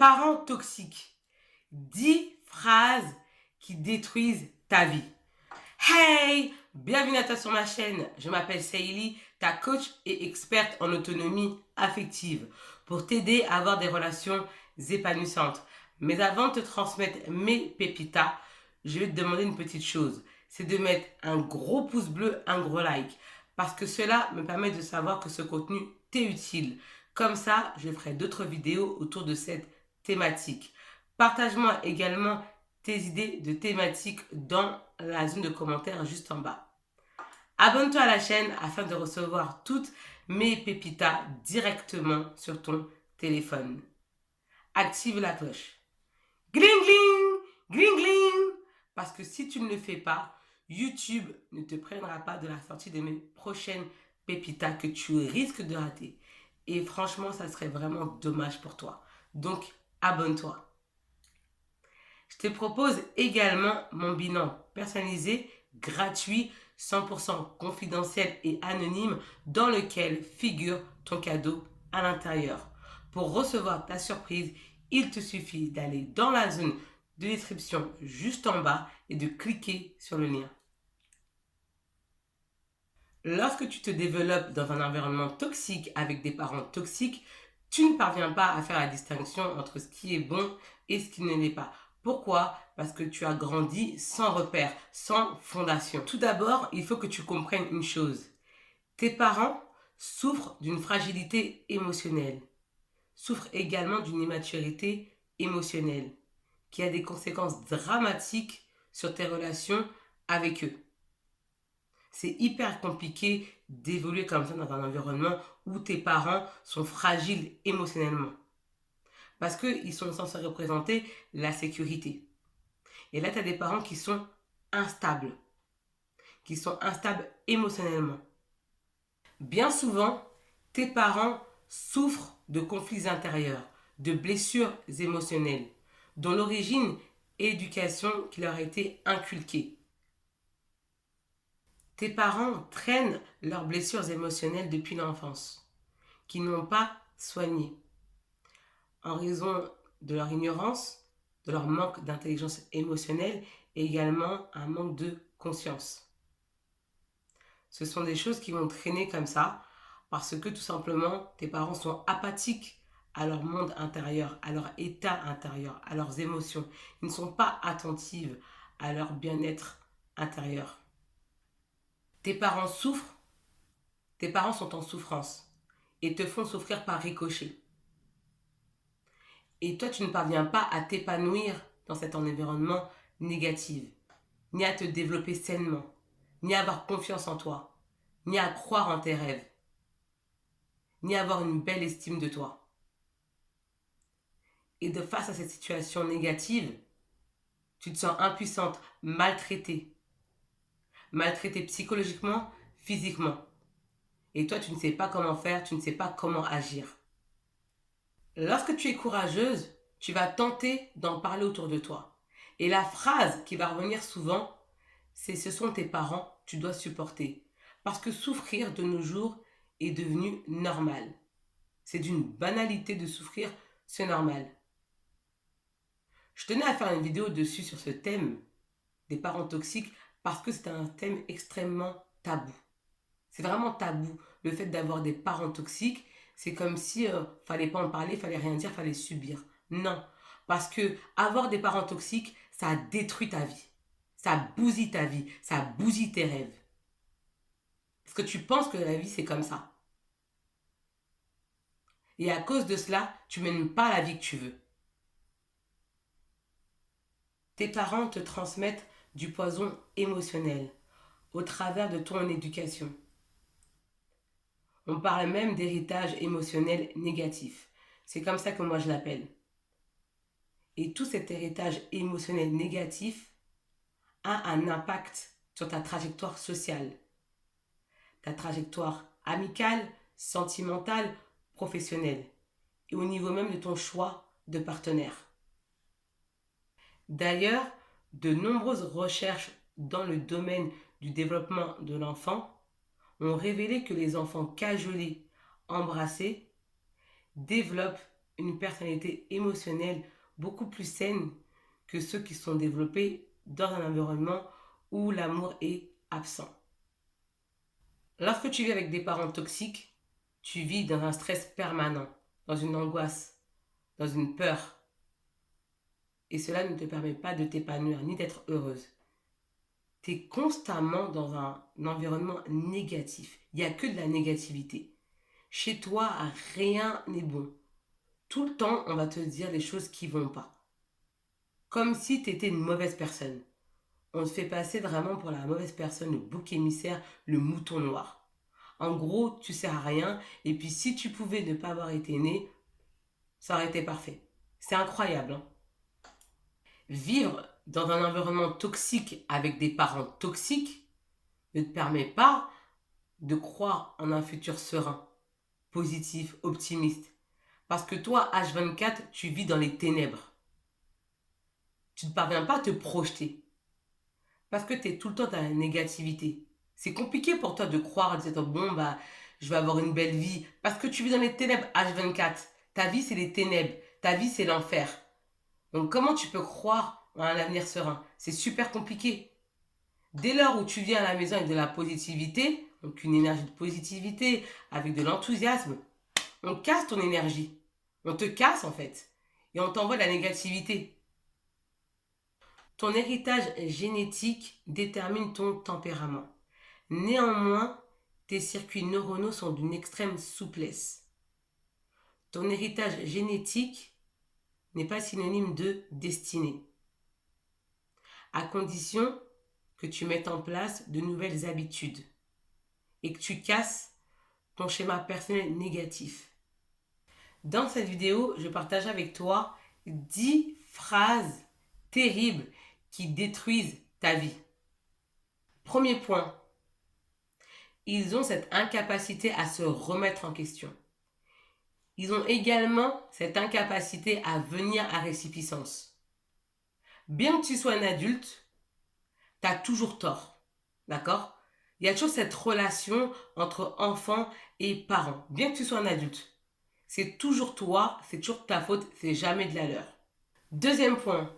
Parents toxiques. 10 phrases qui détruisent ta vie. Hey! Bienvenue à toi sur ma chaîne. Je m'appelle Saïli, ta coach et experte en autonomie affective pour t'aider à avoir des relations épanouissantes. Mais avant de te transmettre mes pépitas, je vais te demander une petite chose. C'est de mettre un gros pouce bleu, un gros like. Parce que cela me permet de savoir que ce contenu t'est utile. Comme ça, je ferai d'autres vidéos autour de cette thématique. Partage-moi également tes idées de thématiques dans la zone de commentaires juste en bas. Abonne-toi à la chaîne afin de recevoir toutes mes pépitas directement sur ton téléphone. Active la cloche. Gling gling, gling gling. Parce que si tu ne le fais pas, YouTube ne te prendra pas de la sortie de mes prochaines pépitas que tu risques de rater. Et franchement, ça serait vraiment dommage pour toi. Donc, abonne-toi. Je te propose également mon bilan personnalisé, gratuit, 100% confidentiel et anonyme dans lequel figure ton cadeau à l'intérieur. Pour recevoir ta surprise, il te suffit d'aller dans la zone de description juste en bas et de cliquer sur le lien. Lorsque tu te développes dans un environnement toxique avec des parents toxiques, tu ne parviens pas à faire la distinction entre ce qui est bon et ce qui ne l'est pas. Pourquoi? Parce que tu as grandi sans repère, sans fondation. Tout d'abord, il faut que tu comprennes une chose. Tes parents souffrent d'une fragilité émotionnelle, souffrent également d'une immaturité émotionnelle, qui a des conséquences dramatiques sur tes relations avec eux. C'est hyper compliqué d'évoluer comme ça dans un environnement où tes parents sont fragiles émotionnellement. Parce qu'ils sont censés représenter la sécurité. Et là, tu as des parents qui sont instables émotionnellement. Bien souvent, tes parents souffrent de conflits intérieurs, de blessures émotionnelles, dont l'origine est l'éducation qui leur a été inculquée. Tes parents traînent leurs blessures émotionnelles depuis l'enfance, qu'ils n'ont pas soignées, en raison de leur ignorance, de leur manque d'intelligence émotionnelle et également un manque de conscience. Ce sont des choses qui vont traîner comme ça parce que tout simplement tes parents sont apathiques à leur monde intérieur, à leur état intérieur, à leurs émotions. Ils ne sont pas attentifs à leur bien-être intérieur. Tes parents souffrent, tes parents sont en souffrance et te font souffrir par ricochet. Et toi, tu ne parviens pas à t'épanouir dans cet environnement négatif, ni à te développer sainement, ni à avoir confiance en toi, ni à croire en tes rêves, ni à avoir une belle estime de toi. Et de face à cette situation négative, tu te sens impuissante, maltraitée psychologiquement, physiquement. Et toi, tu ne sais pas comment faire, tu ne sais pas comment agir. Lorsque tu es courageuse, tu vas tenter d'en parler autour de toi. Et la phrase qui va revenir souvent, c'est ce sont tes parents, tu dois supporter. Parce que souffrir de nos jours est devenu normal. C'est d'une banalité de souffrir, c'est normal. Je tenais à faire une vidéo dessus sur ce thème des parents toxiques parce que c'est un thème extrêmement tabou. C'est vraiment tabou, le fait d'avoir des parents toxiques. C'est comme si fallait pas en parler, fallait rien dire, fallait subir. Non, parce que avoir des parents toxiques, ça détruit ta vie. Ça bousille ta vie, ça bousille tes rêves. Parce que tu penses que la vie, c'est comme ça. Et à cause de cela, tu mènes pas la vie que tu veux. Tes parents te transmettent du poison émotionnel au travers de ton éducation. On parle même d'héritage émotionnel négatif. C'est comme ça que moi je l'appelle. Et tout cet héritage émotionnel négatif a un impact sur ta trajectoire sociale, ta trajectoire amicale, sentimentale, professionnelle et au niveau même de ton choix de partenaire. D'ailleurs, de nombreuses recherches dans le domaine du développement de l'enfant ont révélé que les enfants cajolés, embrassés, développent une personnalité émotionnelle beaucoup plus saine que ceux qui sont développés dans un environnement où l'amour est absent. Lorsque tu vis avec des parents toxiques, tu vis dans un stress permanent, dans une angoisse, dans une peur. Et cela ne te permet pas de t'épanouir ni d'être heureuse. Tu es constamment dans un environnement négatif. Il n'y a que de la négativité. Chez toi, rien n'est bon. Tout le temps, on va te dire les choses qui ne vont pas. Comme si tu étais une mauvaise personne. On te fait passer vraiment pour la mauvaise personne, le bouc émissaire, le mouton noir. En gros, tu sers à rien. Et puis, si tu pouvais ne pas avoir été né, ça aurait été parfait. C'est incroyable, hein? Vivre dans un environnement toxique avec des parents toxiques ne te permet pas de croire en un futur serein, positif, optimiste. Parce que toi, H24, tu vis dans les ténèbres. Tu ne parviens pas à te projeter. Parce que tu es tout le temps dans la négativité. C'est compliqué pour toi de croire, de dire, bon, bah, je vais avoir une belle vie. Parce que tu vis dans les ténèbres, H24. Ta vie, c'est les ténèbres. Ta vie, c'est l'enfer. Donc, comment tu peux croire en un avenir serein? C'est super compliqué. Dès lors où tu viens à la maison avec de la positivité, donc une énergie de positivité, avec de l'enthousiasme, on casse ton énergie. On te casse, en fait. Et on t'envoie de la négativité. Ton héritage génétique détermine ton tempérament. Néanmoins, tes circuits neuronaux sont d'une extrême souplesse. Ton héritage génétique n'est pas synonyme de destinée, à condition que tu mettes en place de nouvelles habitudes et que tu casses ton schéma personnel négatif. Dans cette vidéo, je partage avec toi 10 phrases terribles qui détruisent ta vie. Premier point, ils ont cette incapacité à se remettre en question. Ils ont également cette incapacité à venir à récipiscence. Bien que tu sois un adulte, tu as toujours tort. D'accord? Il y a toujours cette relation entre enfant et parent. Bien que tu sois un adulte, c'est toujours toi, c'est toujours ta faute, c'est jamais de la leur. Deuxième point,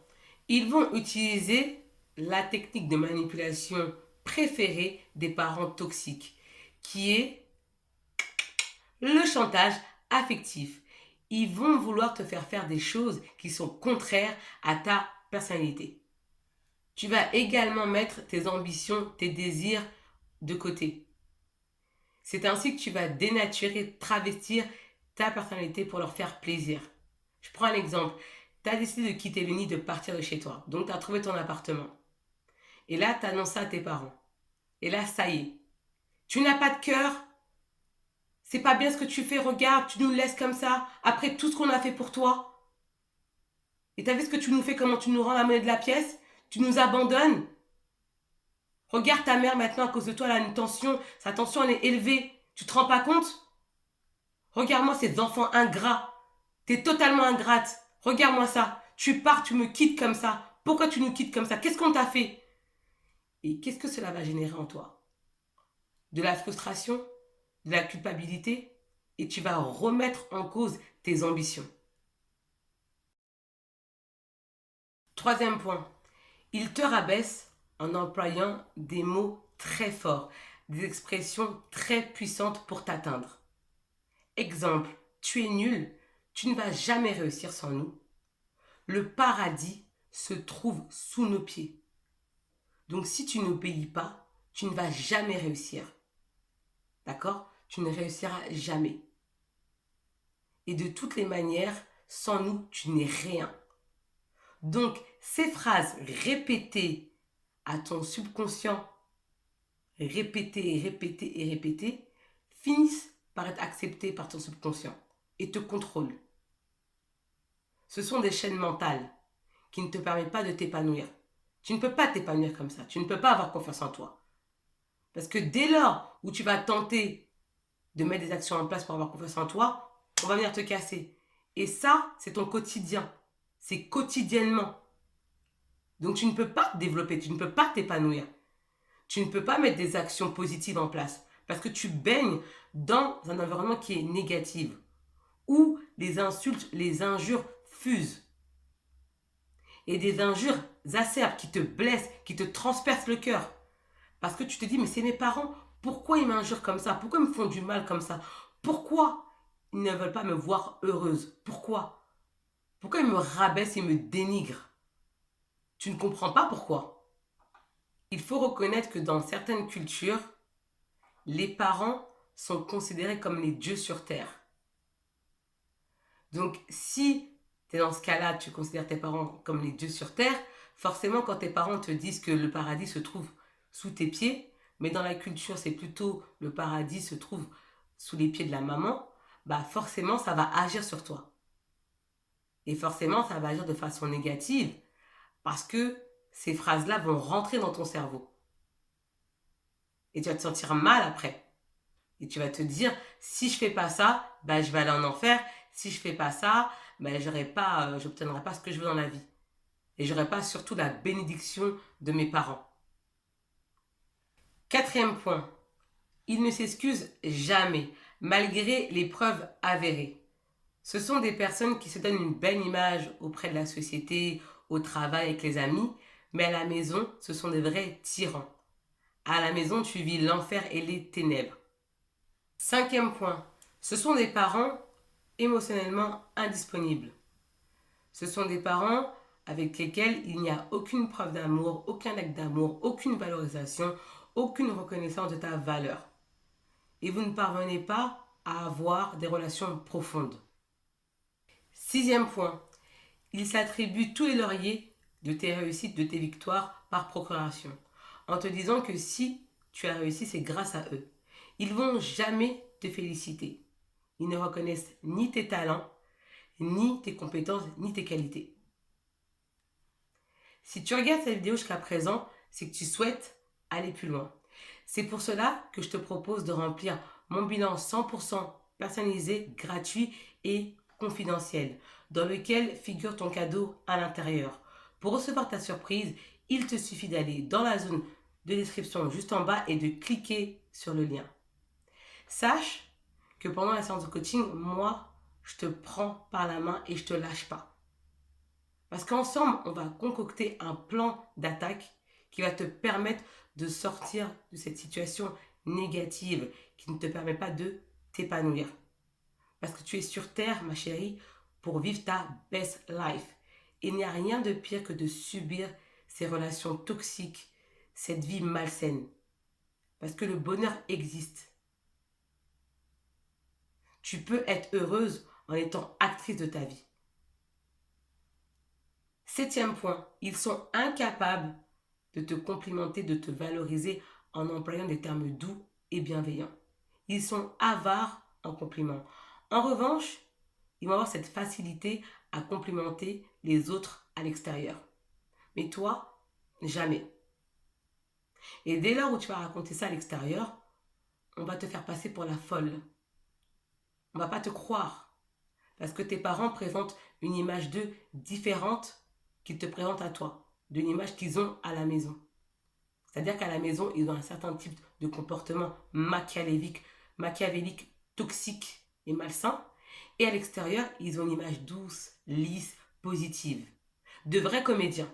ils vont utiliser la technique de manipulation préférée des parents toxiques, qui est le chantage affectif. Ils vont vouloir te faire faire des choses qui sont contraires à ta personnalité. Tu vas également mettre tes ambitions, tes désirs de côté. C'est ainsi que tu vas dénaturer, travestir ta personnalité pour leur faire plaisir. Je prends un exemple. Tu as décidé de quitter le nid, de partir de chez toi. Donc, tu as trouvé ton appartement. Et là, tu annonces ça à tes parents. Et là, ça y est. Tu n'as pas de cœur. C'est pas bien ce que tu fais. Regarde, tu nous laisses comme ça. Après tout ce qu'on a fait pour toi. Et tu as vu ce que tu nous fais, comment tu nous rends la monnaie de la pièce? Tu nous abandonnes. Regarde ta mère maintenant, à cause de toi, elle a une tension. Sa tension, elle est élevée. Tu te rends pas compte? Regarde-moi ces enfants ingrats. T'es totalement ingrate. Regarde-moi ça. Tu pars, tu me quittes comme ça. Pourquoi tu nous quittes comme ça? Qu'est-ce qu'on t'a fait? Et qu'est-ce que cela va générer en toi? De la frustration, de la culpabilité, et tu vas remettre en cause tes ambitions. Troisième point, il te rabaisse en employant des mots très forts, des expressions très puissantes pour t'atteindre. Exemple, tu es nul, tu ne vas jamais réussir sans nous. Le paradis se trouve sous nos pieds. Donc si tu n'obéis pas, tu ne vas jamais réussir. D'accord? Tu ne réussiras jamais. Et de toutes les manières, sans nous, tu n'es rien. Donc ces phrases répétées à ton subconscient, répétées et répétées et répétées, finissent par être acceptées par ton subconscient et te contrôlent. Ce sont des chaînes mentales qui ne te permettent pas de t'épanouir. Tu ne peux pas t'épanouir comme ça. Tu ne peux pas avoir confiance en toi. Parce que dès lors où tu vas tenter de mettre des actions en place pour avoir confiance en toi, on va venir te casser. Et ça, c'est ton quotidien. C'est quotidiennement. Donc tu ne peux pas te développer, tu ne peux pas t'épanouir. Tu ne peux pas mettre des actions positives en place. Parce que tu baignes dans un environnement qui est négatif. où les insultes, les injures fusent. Et des injures acerbes qui te blessent, qui te transpercent le cœur. Parce que tu te dis, mais c'est mes parents, pourquoi ils m'injurent comme ça? Pourquoi ils me font du mal comme ça? Pourquoi ils ne veulent pas me voir heureuse? Pourquoi? Pourquoi ils me rabaissent et me dénigrent? Tu ne comprends pas pourquoi. Il faut reconnaître que dans certaines cultures, les parents sont considérés comme les dieux sur terre. Donc si tu es dans ce cas-là, tu considères tes parents comme les dieux sur terre, forcément quand tes parents te disent que le paradis se trouve sous tes pieds, mais dans la culture c'est plutôt le paradis se trouve sous les pieds de la maman, bah forcément ça va agir sur toi. Et forcément ça va agir de façon négative parce que ces phrases-là vont rentrer dans ton cerveau. Et tu vas te sentir mal après. Et tu vas te dire, si je fais pas ça, bah, je vais aller en enfer. Si je fais pas ça, bah, j'obtiendrai pas ce que je veux dans la vie. Et j'aurai pas surtout la bénédiction de mes parents. Quatrième point, ils ne s'excusent jamais, malgré les preuves avérées. Ce sont des personnes qui se donnent une belle image auprès de la société, au travail, avec les amis, mais à la maison, ce sont des vrais tyrans. À la maison, tu vis l'enfer et les ténèbres. Cinquième point, ce sont des parents émotionnellement indisponibles. Ce sont des parents avec lesquels il n'y a aucune preuve d'amour, aucun acte d'amour, aucune valorisation, aucune reconnaissance de ta valeur. Et vous ne parvenez pas à avoir des relations profondes. Sixième point, ils s'attribuent tous les lauriers de tes réussites, de tes victoires par procuration, en te disant que si tu as réussi, c'est grâce à eux. Ils vont jamais te féliciter. Ils ne reconnaissent ni tes talents, ni tes compétences, ni tes qualités. Si tu regardes cette vidéo jusqu'à présent, c'est que tu souhaites aller plus loin. C'est pour cela que je te propose de remplir mon bilan 100% personnalisé, gratuit et confidentiel, dans lequel figure ton cadeau à l'intérieur. Pour recevoir ta surprise, il te suffit d'aller dans la zone de description juste en bas et de cliquer sur le lien. Sache que pendant la séance de coaching, moi, je te prends par la main et je te lâche pas. Parce qu'ensemble, on va concocter un plan d'attaque qui va te permettre de sortir de cette situation négative qui ne te permet pas de t'épanouir. Parce que tu es sur Terre, ma chérie, pour vivre ta best life. Il n'y a rien de pire que de subir ces relations toxiques, cette vie malsaine. Parce que le bonheur existe. Tu peux être heureuse en étant actrice de ta vie. Septième point, ils sont incapables de te complimenter, de te valoriser en employant des termes doux et bienveillants. Ils sont avares en compliments. En revanche, ils vont avoir cette facilité à complimenter les autres à l'extérieur. Mais toi, jamais. Et dès lors où tu vas raconter ça à l'extérieur, on va te faire passer pour la folle. On ne va pas te croire. Parce que tes parents présentent une image d'eux différente qu'ils te présentent à toi, d'une image qu'ils ont à la maison. C'est-à-dire qu'à la maison, ils ont un certain type de comportement machiavélique, toxique et malsain. Et à l'extérieur, ils ont une image douce, lisse, positive. De vrais comédiens.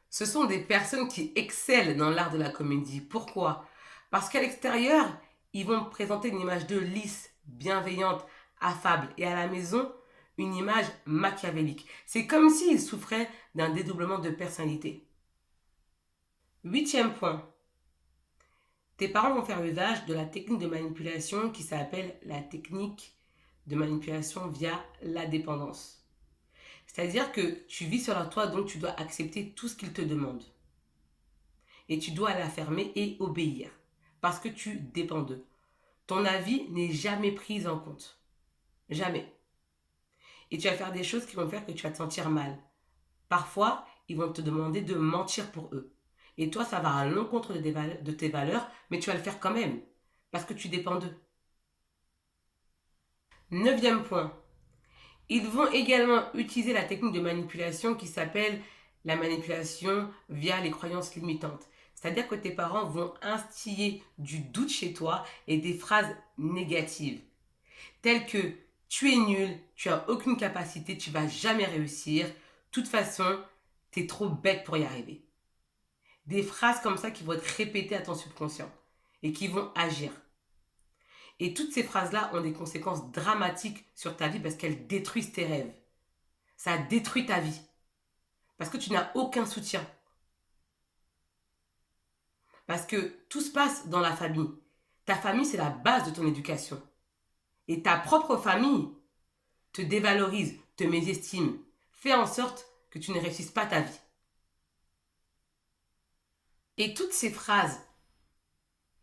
Ce sont des personnes qui excellent dans l'art de la comédie. Pourquoi? Parce qu'à l'extérieur, ils vont présenter une image de lisse, bienveillante, affable. Et à la maison, une image machiavélique. C'est comme s'ils souffraient d'un dédoublement de personnalité. Huitième point. Tes parents vont faire usage de la technique de manipulation qui s'appelle la technique de manipulation via la dépendance. C'est-à-dire que tu vis sur leur toit, donc tu dois accepter tout ce qu'ils te demandent. Et tu dois l'affirmer et obéir. Parce que tu dépends d'eux. Ton avis n'est jamais pris en compte. Jamais. Et tu vas faire des choses qui vont faire que tu vas te sentir mal. Parfois, ils vont te demander de mentir pour eux. Et toi, ça va à l'encontre de tes valeurs, mais tu vas le faire quand même. Parce que tu dépends d'eux. Neuvième point. Ils vont également utiliser la technique de manipulation qui s'appelle la manipulation via les croyances limitantes. C'est-à-dire que tes parents vont instiller du doute chez toi et des phrases négatives. Telles que tu es nul, tu as aucune capacité, tu vas jamais réussir. De toute façon, tu es trop bête pour y arriver. Des phrases comme ça qui vont être répétées à ton subconscient et qui vont agir. Et toutes ces phrases-là ont des conséquences dramatiques sur ta vie parce qu'elles détruisent tes rêves. Ça détruit ta vie. Parce que tu n'as aucun soutien. Parce que tout se passe dans la famille. Ta famille, c'est la base de ton éducation. Et ta propre famille te dévalorise, te mésestime, fait en sorte que tu ne réussisses pas ta vie. Et toutes ces phrases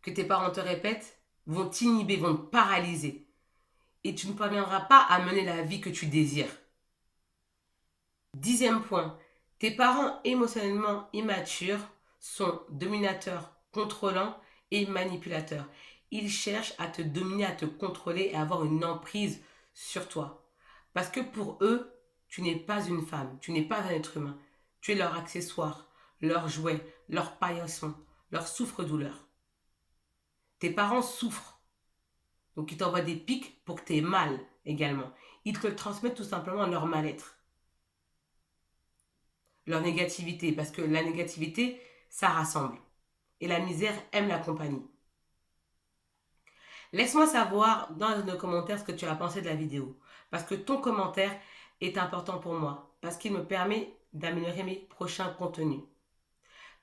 que tes parents te répètent vont t'inhiber, vont te paralyser. Et tu ne parviendras pas à mener la vie que tu désires. 10e point, tes parents émotionnellement immatures sont dominateurs, contrôlants et manipulateurs. Ils cherchent à te dominer, à te contrôler et à avoir une emprise sur toi. Parce que pour eux, tu n'es pas une femme, tu n'es pas un être humain. Tu es leur accessoire, leur jouet, leur paillasson, leur souffre-douleur. Tes parents souffrent. Donc ils t'envoient des pics pour que tu aies mal également. Ils te transmettent tout simplement leur mal-être, leur négativité. Parce que la négativité, ça rassemble. Et la misère aime la compagnie. Laisse-moi savoir dans les commentaires ce que tu as pensé de la vidéo. Parce que ton commentaire est important pour moi. Parce qu'il me permet d'améliorer mes prochains contenus.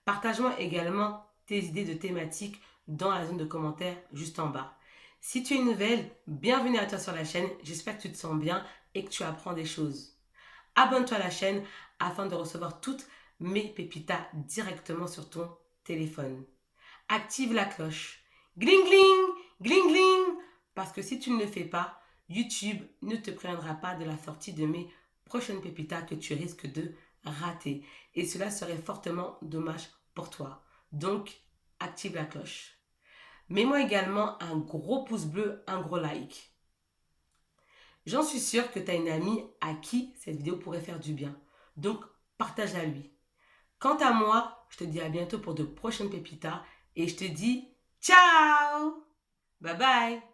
Partage-moi également tes idées de thématiques dans la zone de commentaires juste en bas. Si tu es nouvelle, bienvenue à toi sur la chaîne. J'espère que tu te sens bien et que tu apprends des choses. Abonne-toi à la chaîne afin de recevoir toutes mes pépitas directement sur ton téléphone. Active la cloche. Gling gling, gling gling. Parce que si tu ne le fais pas, YouTube ne te préviendra pas de la sortie de mes prochaines pépitas que tu risques de rater. Et cela serait fortement dommage pour toi. Donc, active la cloche. Mets-moi également un gros pouce bleu, un gros like. J'en suis sûre que tu as une amie à qui cette vidéo pourrait faire du bien. Donc, partage-la lui. Quant à moi, je te dis à bientôt pour de prochaines pépitas et je te dis ciao! Bye bye!